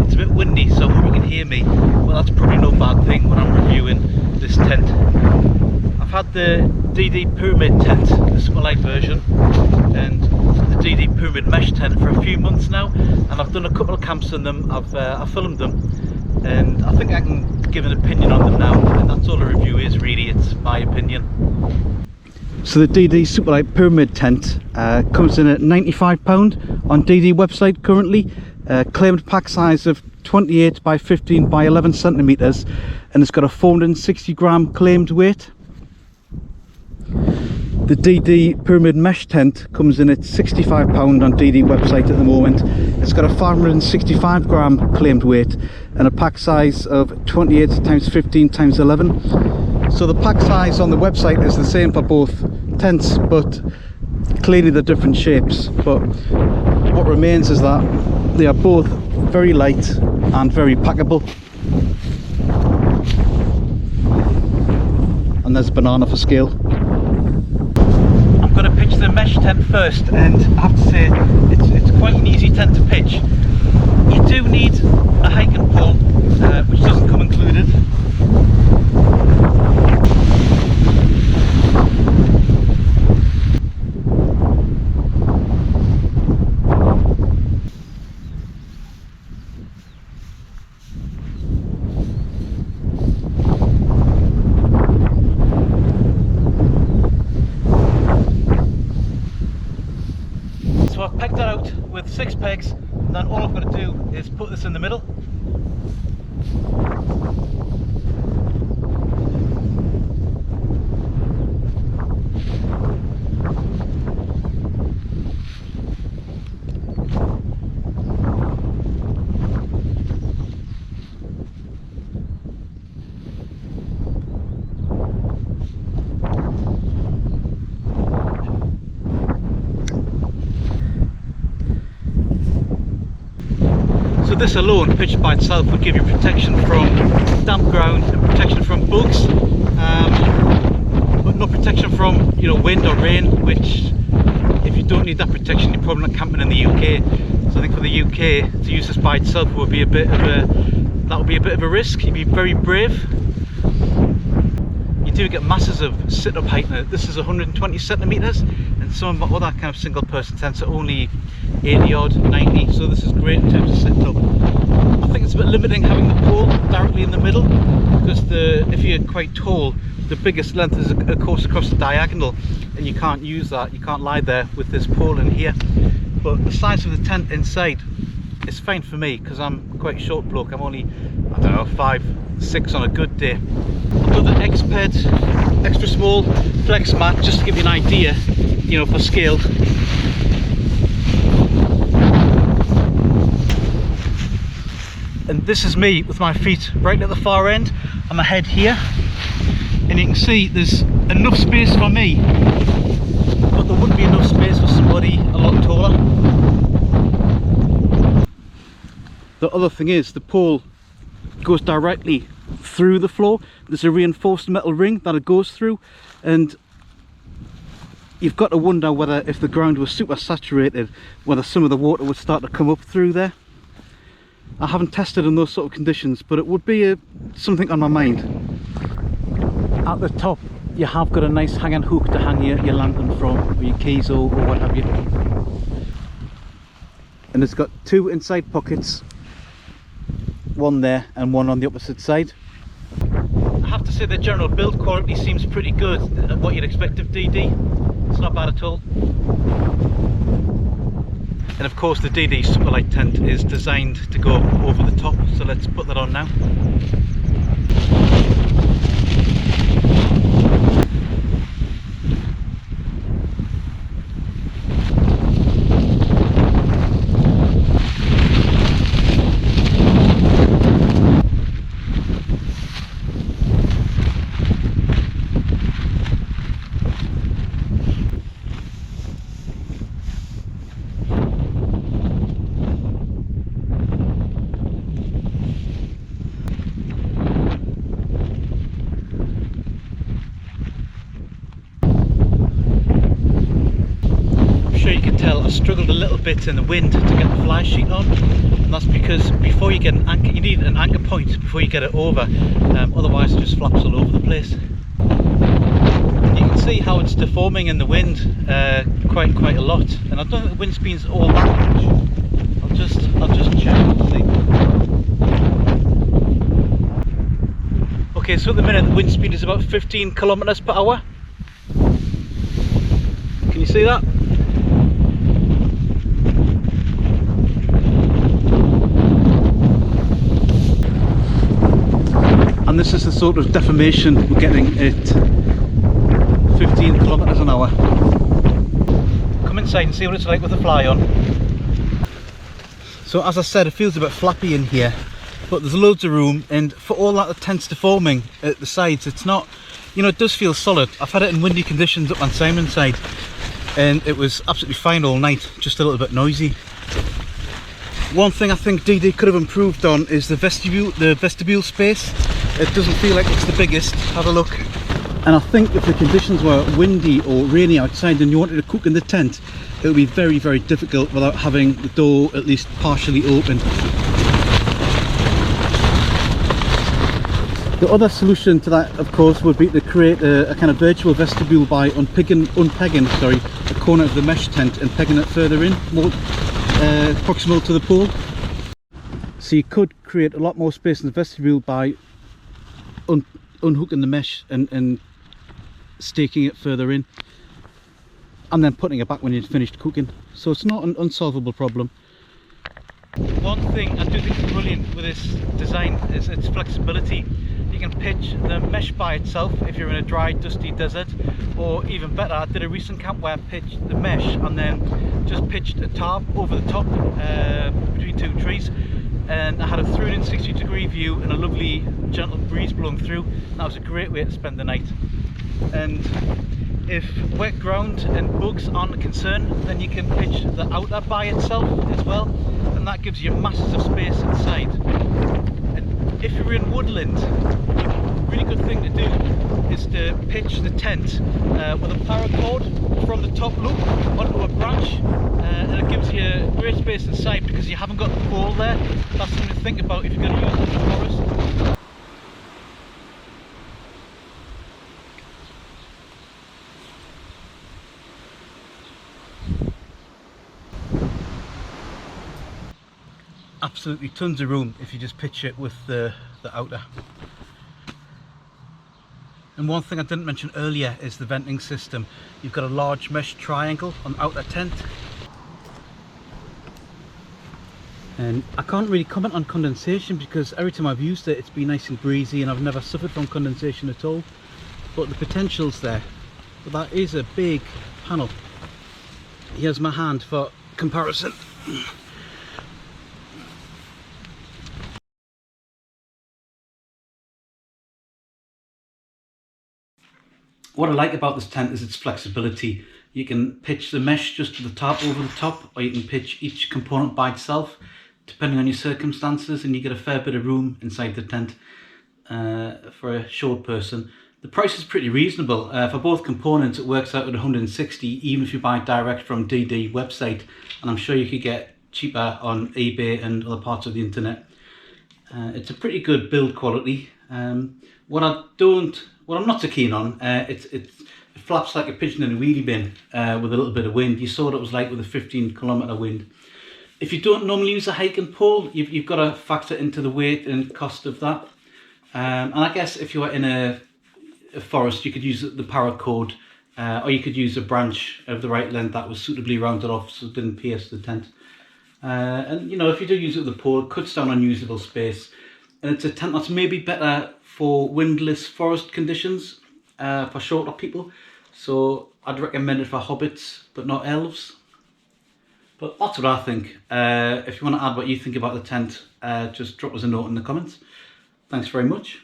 it's a bit windy, so I hope you can hear me. Well, that's probably no bad thing when I'm reviewing this tent. I've had the DD Pyramid tent, the superlight version, and the DD Pyramid mesh tent for a few months now, and I've done a couple of camps in them. I've filmed them, and I think I can give an opinion on them now, and that's all the review is really, it's my opinion. So the DD Superlight Pyramid tent comes in at £95 on DD website currently. Claimed pack size of 28 by 15 by 11 centimeters, and it's got a 460 gram claimed weight. The DD Pyramid mesh tent comes in at £65 on DD website at the moment. It's got a 565 gram claimed weight and a pack size of 28 times 15 times 11. So the pack size on the website is the same for both tents, but clearly they're different shapes. But what remains is that they are both very light and very packable. And there's a banana for scale. I'm going to pitch the mesh tent first, and I have to say it's quite an easy tent to pitch. You do need a hiking pole, which doesn't come included. So I've pegged that out with 6 pegs, and then all I've got to do is put this in the middle. So this alone, pitched by itself, would give you protection from damp ground and protection from bugs, but no protection from, you know, wind or rain, which if you don't need that protection, you're probably not camping in the UK. So I think for the UK, to use this by itself would be a bit of a risk. You'd be very brave. You do get masses of sit-up height. This is 120 centimeters, and some of other kind of single person tents are only 80 odd, 90, so this is great in terms of sit up. I think it's a bit limiting having the pole directly in the middle, because if you're quite tall, the biggest length is of course across the diagonal, and you can't use that, you can't lie there with this pole in here. But the size of the tent inside is fine for me, because I'm quite a short bloke. I'm only, I don't know, 5'6" on a good day. I've got the Exped extra small flex mat, just to give you an idea, you know, for scale. And this is me with my feet right at the far end and my head here, and you can see there's enough space for me, but there wouldn't be enough space for somebody a lot taller. The other thing is the pole goes directly through the floor. There's a reinforced metal ring that it goes through, and you've got to wonder whether if the ground was super saturated, whether some of the water would start to come up through there. I haven't tested in those sort of conditions, but it would be something on my mind. At the top you have got a nice hanging hook to hang your lantern from, or your keys, or what have you. And it's got 2 inside pockets, one there and one on the opposite side. I have to say the general build quality seems pretty good, what you'd expect of DD. It's not bad at all. And of course the DD Superlight tent is designed to go over the top, so let's put that on now. have struggled a little bit in the wind to get the fly sheet on, and that's because before you get an anchor, you need an anchor point before you get it over, otherwise it just flaps all over the place. And you can see how it's deforming in the wind quite a lot, and I don't think the wind speed's all that much. I'll just check and see. Okay, so at the minute the wind speed is about 15 kilometers per hour. Can you see that? And this is the sort of deformation we're getting at 15 kilometers an hour. Come inside and see what it's like with the fly on. So as I said, it feels a bit flappy in here, but there's loads of room, and for all that the tent's deforming at the sides, it's not, you know, it does feel solid. I've had it in windy conditions up on Simon's side, and it was absolutely fine all night, just a little bit noisy. One thing I think DD could have improved on is the vestibule space. It doesn't feel like it's the biggest. Have a look. And I think if the conditions were windy or rainy outside and you wanted to cook in the tent, it would be very difficult without having the door at least partially open. The other solution to that, of course, would be to create a kind of virtual vestibule by unpegging the corner of the mesh tent and pegging it further in, more proximal to the pole. So you could create a lot more space in the vestibule by unhooking the mesh and staking it further in, and then putting it back when you've finished cooking. So it's not an unsolvable problem. One thing I do think is brilliant with this design is its flexibility. You can pitch the mesh by itself if you're in a dry, dusty desert, or even better, I did a recent camp where I pitched the mesh and then just pitched a tarp over the top between two trees, and I had a 360-degree view and a lovely gentle breeze blowing through. That was a great way to spend the night. And if wet ground and bugs aren't a concern, then you can pitch the outer by itself as well, and that gives you masses of space inside. And if you're in woodland, a really good thing to do is to pitch the tent with a paracord from the top loop onto a branch, and it gives you great space inside because you haven't got the pole there. That's something to think about if you're going to use it in the forest. Absolutely tons of room if you just pitch it with the outer. And one thing I didn't mention earlier is the venting system. You've got a large mesh triangle on the outer tent. And I can't really comment on condensation because every time I've used it, it's been nice and breezy and I've never suffered from condensation at all. But the potential's there. But that is a big panel. Here's my hand for comparison. What I like about this tent is its flexibility. You can pitch the mesh just to the top, over the top, or you can pitch each component by itself, depending on your circumstances, and you get a fair bit of room inside the tent for a short person. The price is pretty reasonable. For both components, it works out at 160, even if you buy direct from DD website, and I'm sure you could get cheaper on eBay and other parts of the internet. It's a pretty good build quality. What I'm not so keen on, it flaps like a pigeon in a wheelie bin with a little bit of wind. You saw what it was like with a 15-kilometer wind. If you don't normally use a hiking pole, you've got to factor into the weight and cost of that. And I guess if you were in a forest, you could use the paracord, or you could use a branch of the right length that was suitably rounded off so it didn't pierce the tent. And you know, if you do use it with a pole, it cuts down on usable space. And it's a tent that's maybe better for windless forest conditions, for shorter people. So I'd recommend it for hobbits, but not elves. But that's what I think. If you want to add what you think about the tent, just drop us a note in the comments. Thanks very much.